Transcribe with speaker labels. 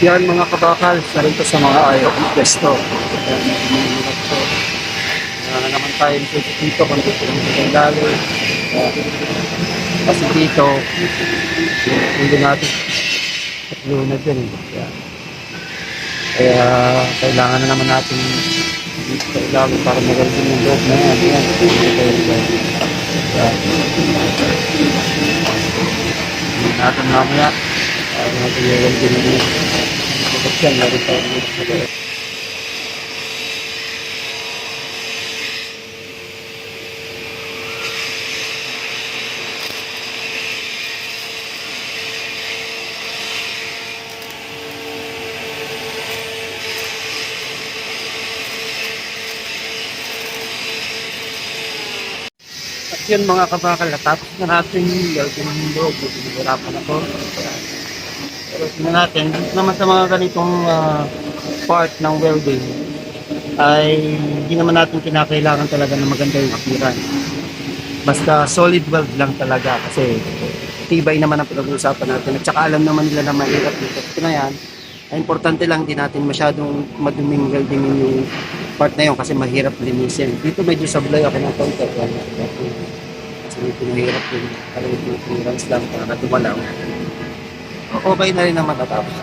Speaker 1: Yan mga kabakal, isa rin to sa mga ayaw ng pwesto. Yan, naman tayo dito kung dito ng galing. Kasi dito, hindi natin at lunad din. Kaya kailangan na naman natin kailangan para magaling yung loob na yan. Yan. Hindi natin mamaya. Para natin yung din yung protection. Meron tayo yung at yun mga kabakal, natapos na natin yung loob. Pinahirapan ako. Pero tingnan natin, dito naman sa mga ganitong part ng welding ay hindi naman natin kinakailangan talaga na maganda yung appearance. Basta solid weld lang talaga kasi tibay naman ang pinag-uusapan natin at saka alam naman nila na mahirap dito. Ito na yan, ay importante lang din natin masyadong maduming welding yung part na yun kasi mahirap linisin. Dito medyo sablay ako ng konti. Kasi medyo mahirap yung appearance lang para dumalaw. Okay na rin naman natapos.